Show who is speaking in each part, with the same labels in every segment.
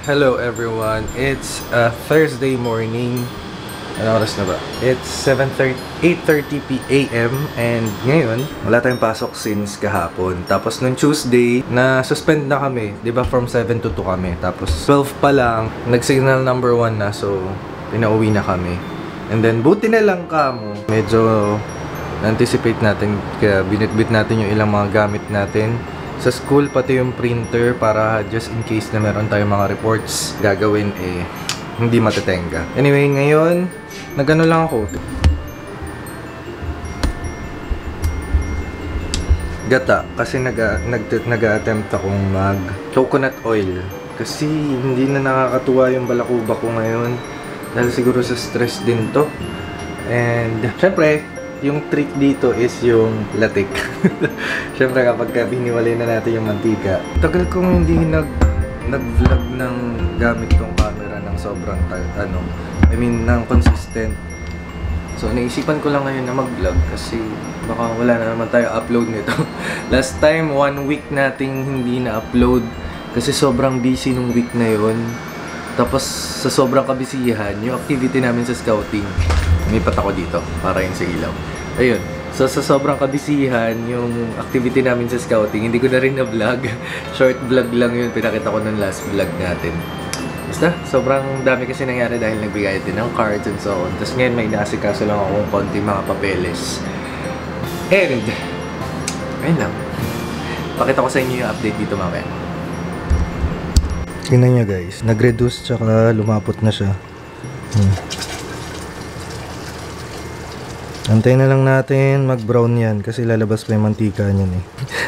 Speaker 1: Hello everyone, it's Thursday morning. Ano oras na ba? It's 8:30 p.m. and ngayon, wala tayong pasok since kahapon. Tapos nung Tuesday, na-suspend na kami. Diba from 7 to 2 kami. Tapos 12 pa lang, nag-signal number 1 na, so pinauwi na kami. And then buti na lang kamo, medyo na-anticipate natin, kaya binitbit natin yung ilang mga gamit natin sa school, pati yung printer para just in case na meron tayong mga reports gagawin, hindi matetenga. Anyway, ngayon nagano lang ako, gata, kasi nag-attempt akong mag coconut oil kasi hindi na nakakatuwa yung balakuba ko ngayon dahil siguro sa stress din to. And syempre yung trick dito is yung latik. Syempre kapag biniwalay na natin yung mantika. Tagal kong hindi nag-vlog ng gamit tong camera ng sobrang ng consistent. So naisipan ko lang ngayon na mag-vlog kasi baka wala na naman tayo upload nito. Last time 1 week nating hindi na-upload kasi sobrang busy nung week na yon. Tapos sa sobrang kabisihan, yung activity namin sa scouting, umipat ako dito para yung sa ilaw. Ayun. So sa sobrang kabisihan, yung activity namin sa scouting, hindi ko na rin na-vlog. Short vlog lang yun, pinakita ko nung last vlog natin. Basta, sobrang dami kasi nangyari dahil nagbigay din ng cards and so on. Tapos ngayon may naasikaso lang akong konti mga papeles. And, ayun lang. Pakita ko sa inyo yung update dito mamaya. Tingnan nyo guys, nag-reduce tsaka lumapot na siya. Antayin na lang natin mag-brown yan kasi lalabas pa yung mantika niyan eh.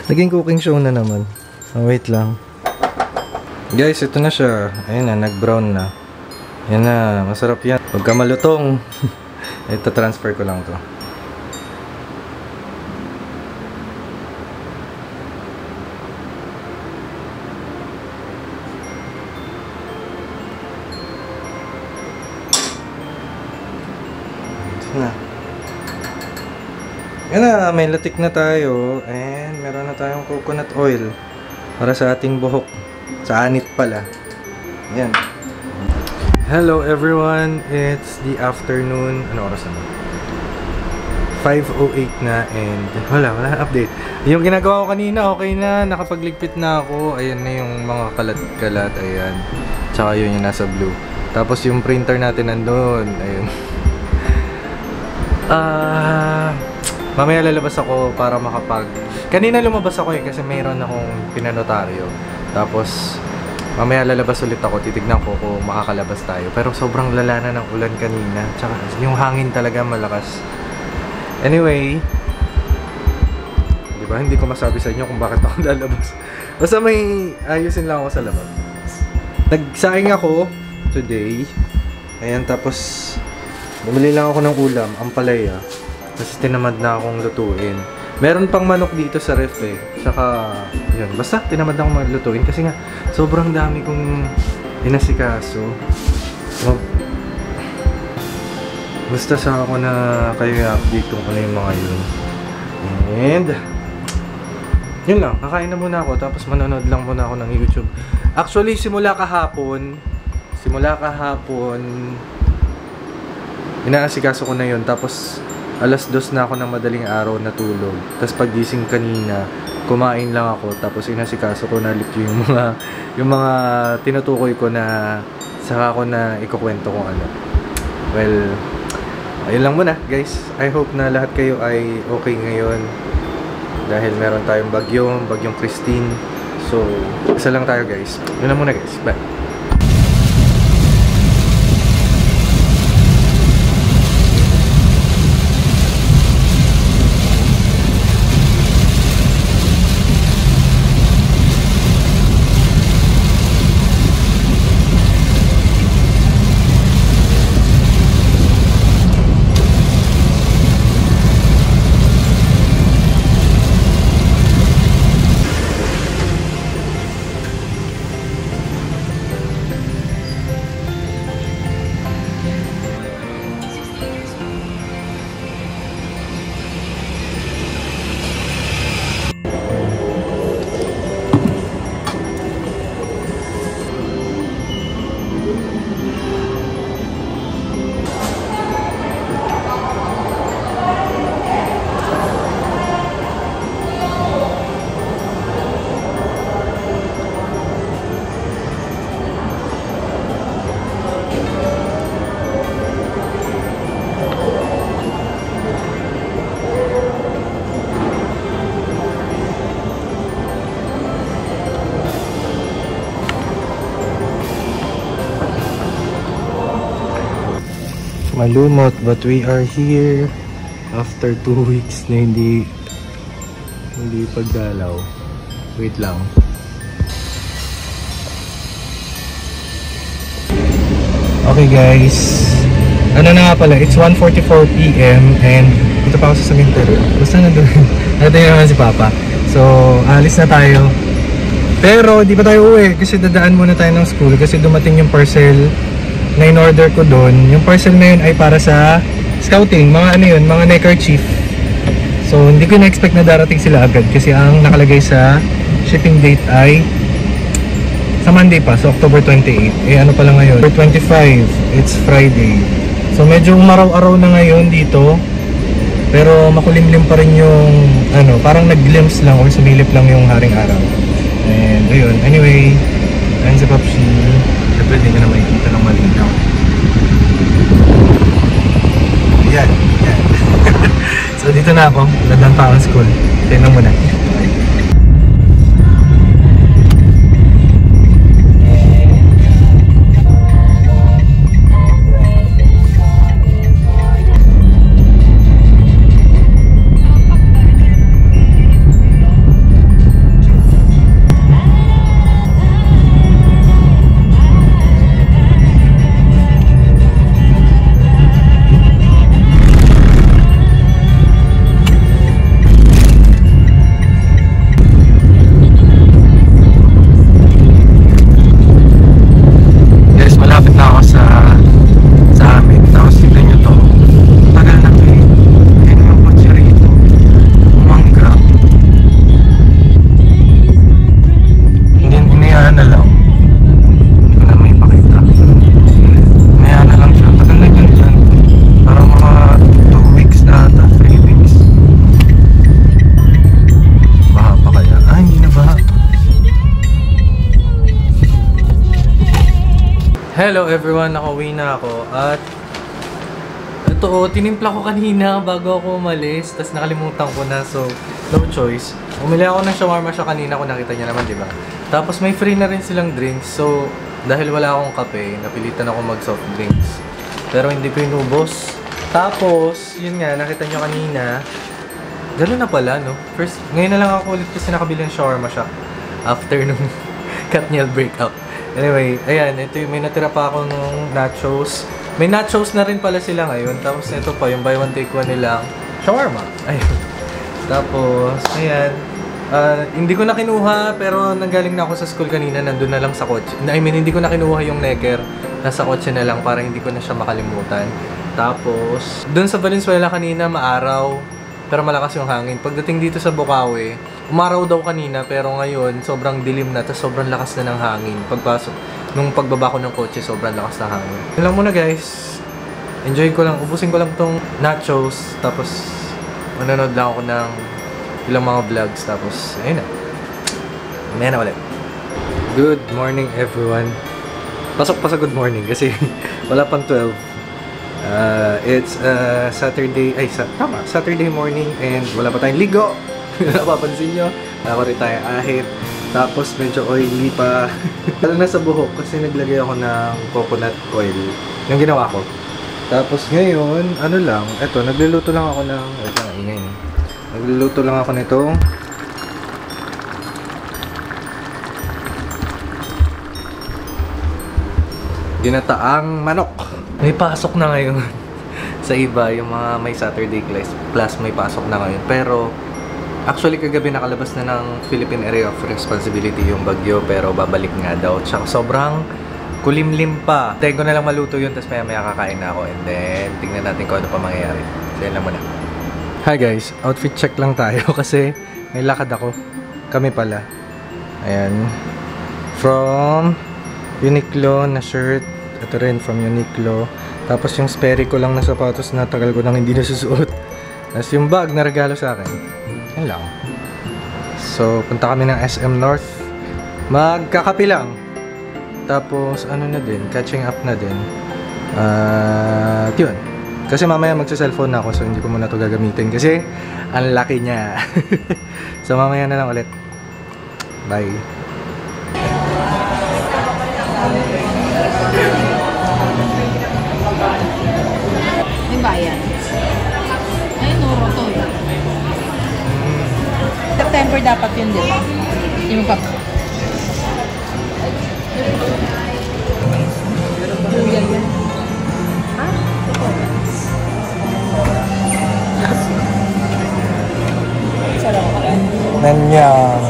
Speaker 1: Naging cooking show na naman. Wait lang. Guys, ito na siya. Ayun na, nag-brown na. Yan na, masarap yan. Huwag ka malutong. Ito, transfer ko lang to. Ito na. Yan na, may latik na tayo. And meron na tayong coconut oil para sa ating buhok. Sa anit pala. Yan. Hello everyone, it's the afternoon. Ano oras na? 5:08 na and wala update. Yung ginagawa ko kanina, okay na. Nakapagligpit na ako. Ayan na yung mga kalat-kalat. Ayan. Tsaka yun yung nasa blue. Tapos yung printer natin nandun. Ayun. Mamaya lalabas ako para kanina lumabas ako kasi mayroon akong pinanotaryo. Tapos mamaya lalabas ulit ako, titignan ko kung makakalabas tayo. Pero sobrang lala na ng ulan kanina. Tsaka yung hangin talaga malakas. Anyway, di ba hindi ko masabi sa inyo kung bakit ako lalabas. Basta may ayusin lang ako sa labas. Nagsaing ako today. Ayan, tapos bumili lang ako ng ulam, ampalaya. Kasi tinamad na akong lutuin. Meron pang manok dito sa ref eh. Saka, yun. Basta, tinamad na akong maglutuin. Kasi nga, sobrang dami kong inasikaso. So, basta sa ako na kayo i-update ko na yung mga yun. And, yun lang. Kakain na muna ako. Tapos manonood lang muna ako ng YouTube. Actually, simula kahapon, inaasikaso ko na yun. Tapos, alas 2 na ako ng madaling araw natulog. Tapos pagising kanina, kumain lang ako. Tapos inasikaso ko na ulit yung mga tinutukoy ko na saka ko na ikukwento kung ano. Well, ayun lang muna guys. I hope na lahat kayo ay okay ngayon. Dahil meron tayong bagyong Christine. So, isa lang tayo guys. Yun lang muna guys. Bye. Malumot, but we are here after 2 weeks na hindi pagdalaw. Wait lang. Okay guys, ano na nga pala, it's 1:44 PM and dito pa ako sa cemetery. Basta nandun naman si Papa. So, alis na tayo. Pero di pa tayo uwi kasi dadaan muna tayo ng school kasi dumating yung parcel na in-order ko doon. Yung parcel na yun ay para sa scouting, mga ano yun, mga neckerchief. So hindi ko na-expect na darating sila agad kasi ang nakalagay sa shipping date ay sa Monday pa, so October 28. Eh ano pala ngayon? October 25, it's Friday. So medyo umaraw-araw na ngayon dito. Pero makulimlim pa rin yung ano, parang nag-glimpse lang or sumilip lang yung haring araw. And ayun, anyway, ayun si Papsi. Pwede nyo na makikita ng malinaw. Yan, yan. So dito na ako, dadaan pa ang school. Tingnan mo na. Hello everyone, nakauwi na ako at ito tinimpla ko kanina bago ako umalis, tapos nakalimutan ko na, so no choice. Umili ako ng shawarma siya kanina kung nakita niya naman, diba? Tapos may free na rin silang drinks, so dahil wala akong kape, napilitan ako mag soft drinks. Pero hindi ko inubos. Tapos, yun nga, nakita nyo kanina, gano'n na pala, no? First, ngayon na lang ako ulit kasi nakabili ng shawarma siya after nung Katniel breakout. Anyway, ayan, ito yung may natira pa ako nung nachos. May nachos na rin pala sila ngayon. Tapos ito pa, yung buy one take one nilang shawarma. Ayun. Tapos, ayan. Hindi ko na kinuha, pero nanggaling na ako sa school kanina, nandun na lang sa kotse. I mean, hindi ko na kinuha yung necker. Nasa kotse na lang para hindi ko na siya makalimutan. Tapos, dun sa Valenzuela kanina, maaraw. Pero malakas yung hangin. Pagdating dito sa Bukawi, umaraw daw kanina, pero ngayon, sobrang dilim na, tapos sobrang lakas na ng hangin. Pagpasok, nung pagbaba ko ng kotse, sobrang lakas na hangin. Yun lang muna guys. Enjoy ko lang, ubusin ko lang tong nachos, tapos manonood lang ako ng ilang mga vlogs, tapos ayun na. Mamaya na ulit. Good morning everyone. Pasok pa sa good morning kasi wala pang 12. It's Saturday, Saturday morning and wala pa tayong ligo. Napapansin nyo, ako rin tayo ahit. Tapos medyo oily pa. Lalo na sa buhok kasi naglagay ako ng coconut oil. Yung ginawa ko. Tapos ngayon, ano lang, eto, nagluluto lang ako ng, ingay. Nagluluto lang ako nitong ginataang manok. May pasok na ngayon sa iba, yung mga may Saturday class may pasok na ngayon. Pero actually kagabi nakalabas na ng Philippine Area of Responsibility yung bagyo, pero babalik nga daw. Tsaka sobrang kulimlim pa. Tayo ko na lang maluto yun, tapos maya kakain na ako. And then tingnan natin kung ano pa mangyayari. So yun lang muna. Hi guys, outfit check lang tayo kasi may lakad ako. Kami pala. Ayan. From Uniqlo na shirt. Ito rin from Uniqlo. Tapos yung Sperry ko lang na sapatos na tagal ko nang hindi nasusuot. Tapos yung bag na regalo sa akin. Yan lang. So, punta kami ng SM North. Magkakapi lang. Tapos, ano na din, catching up na din. Yun. Kasi mamaya magsa-cellphone na ako, so hindi ko muna ito gagamitin. Kasi, ang laki niya. So, mamaya na lang ulit. Bye.
Speaker 2: May bayan. Ay, nuro to. September dapat yun, di ba? Yung pap. Yan. Ha? Sarap ka.
Speaker 1: Nanyang.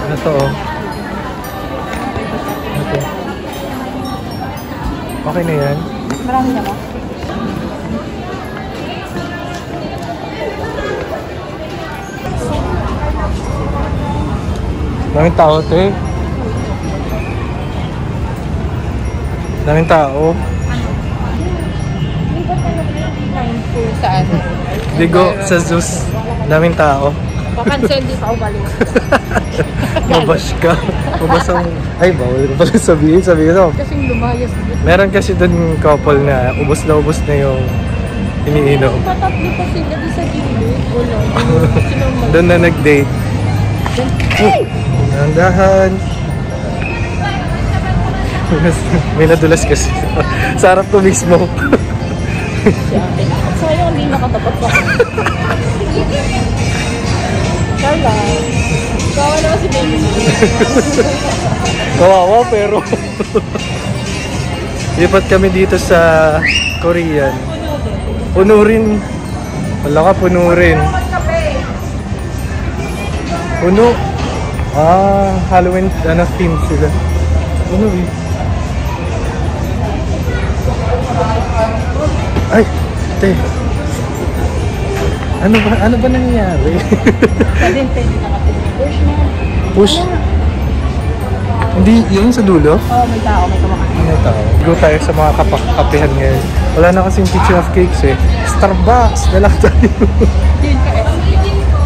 Speaker 1: Ano to? Ito. Okay na yan?
Speaker 2: Marami na ba?
Speaker 1: Daming tao, te. Daming tao.
Speaker 2: Sa ano?
Speaker 1: Ligo sa Zeus. Daming tao.
Speaker 2: Papansin, di pa ako balik.
Speaker 1: Mabash ka. Mabas ang... Ay, bawal ko pala sabihin. Sabihin mo.
Speaker 2: Kasing lumayas.
Speaker 1: Meron kasi dun couple na ubos na yung iniinom.
Speaker 2: Patatlo pa sila di sa gilid. Wala.
Speaker 1: Doon na nag-date. Nandahan. May nadulas kasi. Sa harap ko mismo.
Speaker 2: Sayang hindi nakatapat pa. Carla. Kawawa naman si baby.
Speaker 1: Kawawa pero lipat kami dito sa Korean. Puno rin. Wala ka, puno rin. Puno. Halloween theme sila. Puno eh. Ay, te. Ano ba nangyayari? Push. Hindi, yun sa dulo?
Speaker 2: Oo, may tao, may kumakain.
Speaker 1: May tao. Go tayo sa mga kapihan ngayon. Wala na kasing picture of cakes eh. Starbucks! Dala tayo.
Speaker 2: Yun ka eh.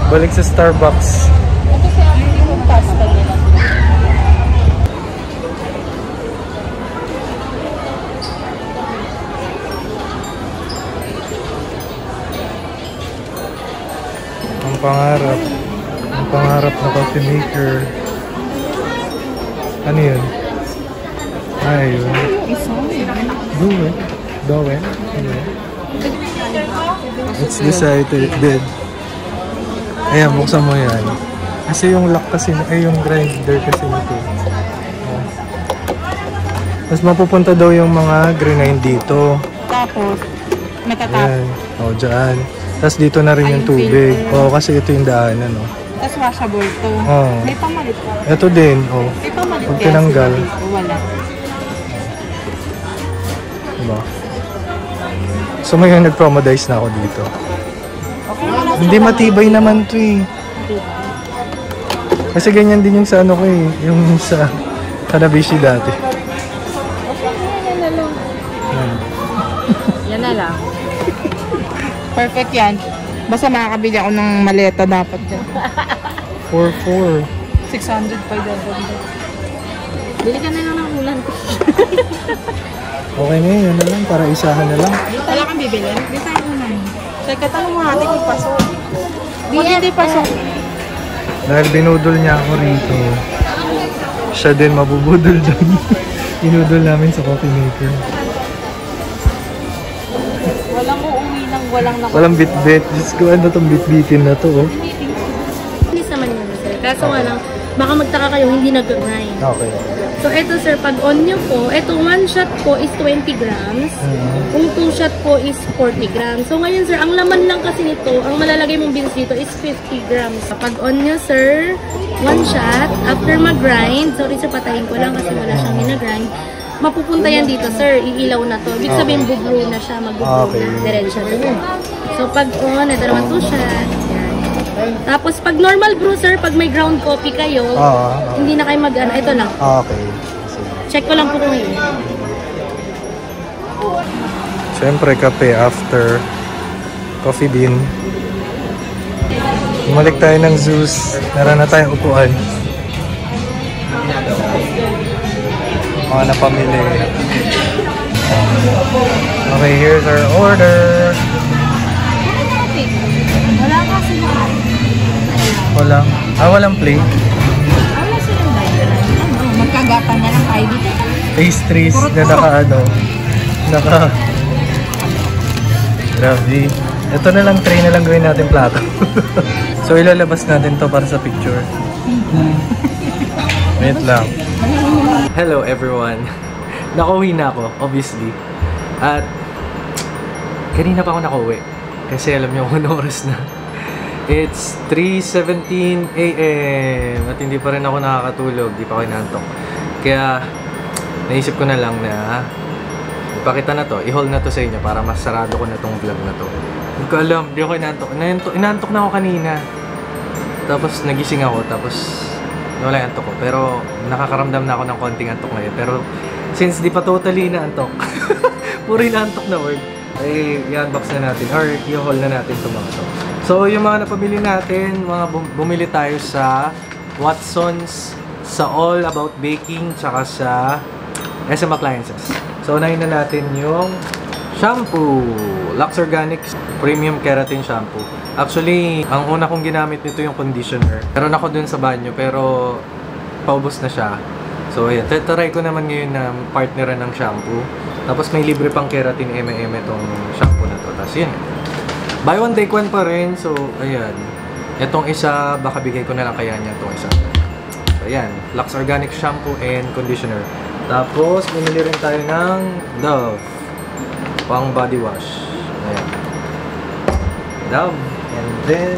Speaker 1: Balik sa Starbucks.
Speaker 2: Ito si Abby yung pasta nila.
Speaker 1: Ang pangarap. Ang pangarap na coffee maker. Ano yun? Ayun. Doe. Doe. It's decided. Ayan, buksan mo yan. Kasi yung lock kasi, yung grinder kasi nito. Mas mapupunta daw yung mga grind dito.
Speaker 2: Tapos, matatapos.
Speaker 1: Ayan. O, dyan. Tapos dito na rin yung tubig. O, kasi ito yung daanan, no?
Speaker 2: Tapos washable to.
Speaker 1: Oo.
Speaker 2: May pamalit pa.
Speaker 1: Ito din, o.
Speaker 2: May pamalit
Speaker 1: Pag
Speaker 2: kaya
Speaker 1: tinanggal.
Speaker 2: sila dito. Wala.
Speaker 1: Diba? So, may nag-promodize na ako dito.
Speaker 2: Okay na.
Speaker 1: Hindi matibay naman to eh. Kasi ganyan din yung sa ano ko eh. Yung sa Hanabishi dati.
Speaker 2: Yan na lang.
Speaker 1: Yan.
Speaker 2: Yan na lang. Perfect yan. Basta makakabili ako ng maleta dapat dyan.
Speaker 1: 4-4.
Speaker 2: 600 pa dyan. Bili ka na lang ng ulan.
Speaker 1: Okay na yun na lang. Para isahan na lang.
Speaker 2: Wala kang bibili? Hindi tayo naman. Teka, tanong mo natin kung pasok. Pag hindi pasok.
Speaker 1: Dahil binudol niya ako rito. Siya din mabubudol dun. Binudol namin sa coffee maker.
Speaker 2: Walang uuwi ng walang nakapagod.
Speaker 1: Walang bit-bit. Diyos ko, ano itong bit-bitin na to oh.
Speaker 3: Hindi naman yun, sir. Kaso nga lang, baka magtaka kayo, hindi nag-grind.
Speaker 1: Okay.
Speaker 3: So, eto sir, pag on nyo po, eto 1 shot po is 20 grams. Kung 2 shot po is 40 grams. So, ngayon sir, ang laman lang kasi nito, ang malalagay mong beans dito is 50 grams. Pag on nyo sir, 1 shot, after mag-grind, sorry sir, patayin ko lang kasi wala siyang ginagrind. mapupunta yan dito, sir. Iilaw na to. Ibig sabihin, bubrew na siya. Mag-bubrew
Speaker 1: Okay.
Speaker 3: na. Diretso na. So, pag on, ito naman to siya. Yan. Tapos, pag normal brew, sir, pag may ground coffee kayo, hindi na kayo mag-ano. Ito lang.
Speaker 1: Okay.
Speaker 3: Check ko lang po kung yun.
Speaker 1: Siyempre, kape after coffee bean. Bumalik tayo ng Zeus. Meron na tayong upuan. Mga napamili. Okay, here's our order.
Speaker 3: Wala kasi
Speaker 1: Walang. Walang plate.
Speaker 3: Wala silang magkagatan na lang tayo dito.
Speaker 1: Pastries na naka grabe. Ito na lang, tray na lang gawin natin plato. So ilalabas natin to para sa picture. Wait lang. Hello everyone. Nakauwi na ako, obviously. At kanina pa ako nakauwi. Kasi alam niyo kung anong oras na. It's 3:17 AM. At hindi pa rin ako nakakatulog. Di pa ako inaantok. Kaya naisip ko na lang na ipakita na to, i-haul na to sa inyo para mas sarado ko na tong vlog na to. Hindi ko alam, di ako inaantok. Inaantok na ako kanina. Tapos nagising ako, tapos wala yung antok ko. Pero nakakaramdam na ako ng konting antok ngayon. Pero since di pa totally inaantok, puro inaantok na word, ay i-unbox na natin or i-haul na natin itong mga to. So yung mga napamili natin, mga bumili tayo sa Watson's, sa All About Baking, tsaka sa SM Appliances. So unahin na natin yung shampoo, Lux Organics Premium Keratin Shampoo. Actually, ang una kong ginamit nito yung conditioner. Meron ako dun sa banyo pero paubos na siya. So ayan, try ko naman ngayon na partneran ng shampoo. Tapos may libre pang keratin M&M itong shampoo na to. Tapos yun, buy one take one pa rin. So ayan, itong isa baka bigay ko na lang kaya niya itong isa. So ayan, Lux Organic Shampoo and Conditioner. Tapos bumili rin tayo ng Dove pang body wash. Ayan, Dove. And then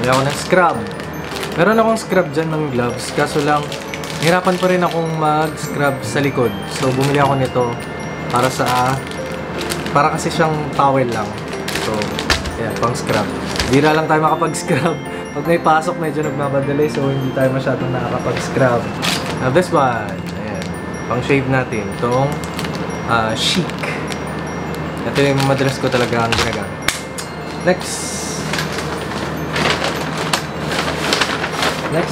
Speaker 1: bumili ako ng scrub. Meron akong scrub dyan ng gloves, kaso lang hirapan pa rin akong mag-scrub sa likod. So bumili ako nito para kasi siyang towel lang. So ayan, pang scrub. Bira lang tayo makapag-scrub. Pag may pasok medyo nagmamadali, so hindi tayo masyadong nakakapag-scrub. Now this one, ayan, pang shave natin itong Chic. Ito yung madalas ko talaga ang ginagamit. Next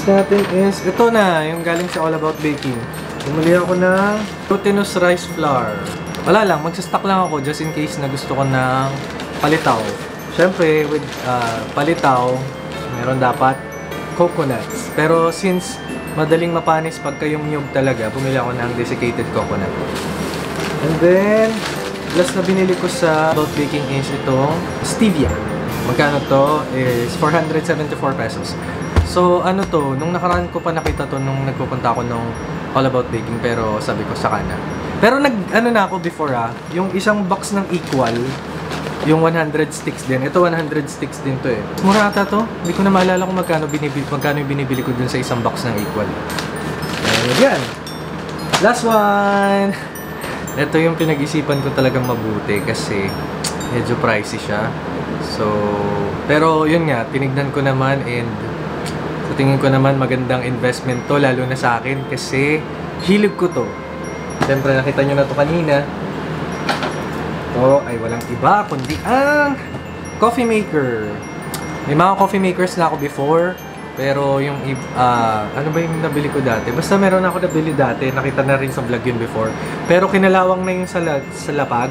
Speaker 1: natin is, ito na, yung galing sa All About Baking. Bumili ako ng glutinous rice flour. Wala lang, magsastock lang ako just in case na gusto ko ng palitaw. Siyempre, with palitaw, meron dapat coconuts. Pero since madaling mapanis pagka yung nyug talaga, bumili ako ng desiccated coconut. And then, last na binili ko sa About Baking is itong stevia. Magkano to is 474 pesos. So, ano to, nung nakaraan ko pa nakita to nung nagpupunta ako nung All About Baking, pero sabi ko saka na. Pero ano na ako before yung isang box ng Equal, yung 100 sticks din. Ito 100 sticks din to eh. Mura ata to. Hindi ko na maalala kung magkano yung binibili ko dun sa isang box ng Equal. Ayan. Last one! Ito yung pinag-isipan ko talagang mabuti kasi medyo pricey siya. So, pero yun nga, tinignan ko naman and sa tingin ko naman magandang investment to, lalo na sa akin kasi hilig ko to. Siyempre nakita nyo na to kanina. Ito ay walang iba kundi ang coffee maker. May mga coffee makers na ako before, pero yung ano ba yung nabili ko dati? Basta meron ako nabili dati, nakita na rin sa vlog yun before. Pero kinalawang na yung sa lapag.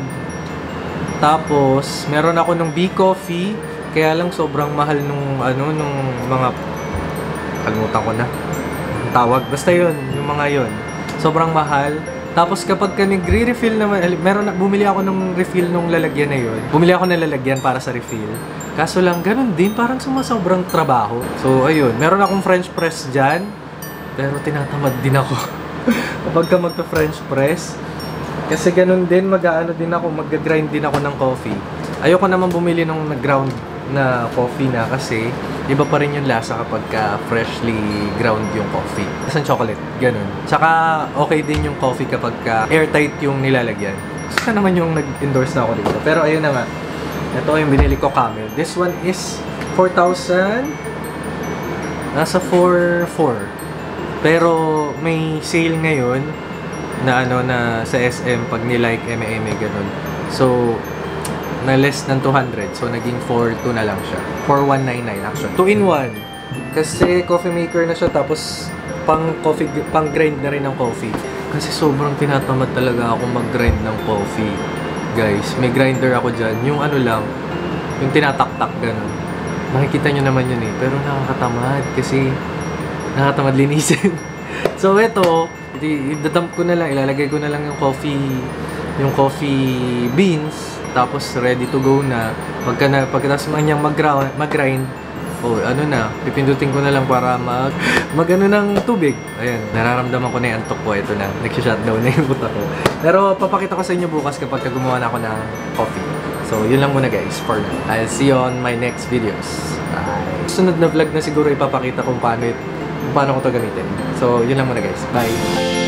Speaker 1: Tapos meron ako nung B-Coffee, kaya lang sobrang mahal nung nung mga, kalimutan ko na ang tawag, basta yun, yung mga yun sobrang mahal. Tapos kapag ka nagre-refill naman, bumili ako ng refill nung lalagyan na yun. Bumili ako ng lalagyan para sa refill. Kaso lang, ganun din, parang sumasobrang trabaho. So ayun, meron akong French press dyan, pero tinatamad din ako kapag ka magpa-French press. Kasi ganun din, mag-grind din ako ng coffee. Ayoko naman bumili nung nag-ground na coffee na kasi iba pa rin yung lasa kapag freshly ground yung coffee. Isang chocolate, ganun. Tsaka okay din yung coffee kapag airtight yung nilalagyan. Isa naman yung nag-endorse na ako dito. Pero ayun na nga. Ito yung binili ko Camel. This one is 4,000. Nasa 4,400. Pero may sale ngayon na na sa SM pag ni-like M&M ganun. So, na less than 200. So, naging 4,200 na lang siya. 4,199 actually. 2-in-1. Kasi coffee maker na siya tapos pang grind na rin ng coffee. Kasi sobrang tinatamad talaga ako mag-grind ng coffee. Guys, may grinder ako dyan. Yung lang, yung tinatak-tak ganun. Makikita nyo naman yun eh. Pero nakakatamad kasi nakakatamad linisin. So, ito, idadump ko na lang. Ilalagay ko na lang yung coffee beans. Tapos, ready to go na. Pagkatapos man niyang mag-grind, pipindutin ko na lang para mag ng tubig. Ayan, nararamdaman ko na yung antok ko. Ito na, nagsha-shutdown na yung buta ko. Pero papakita ko sa inyo bukas kapag gumawa na ako ng coffee. So, yun lang muna guys for now. I'll see you on my next videos. Bye! Sunod na vlog na siguro ipapakita kung paano ko to gamitin. So, yun lang muna guys. Bye!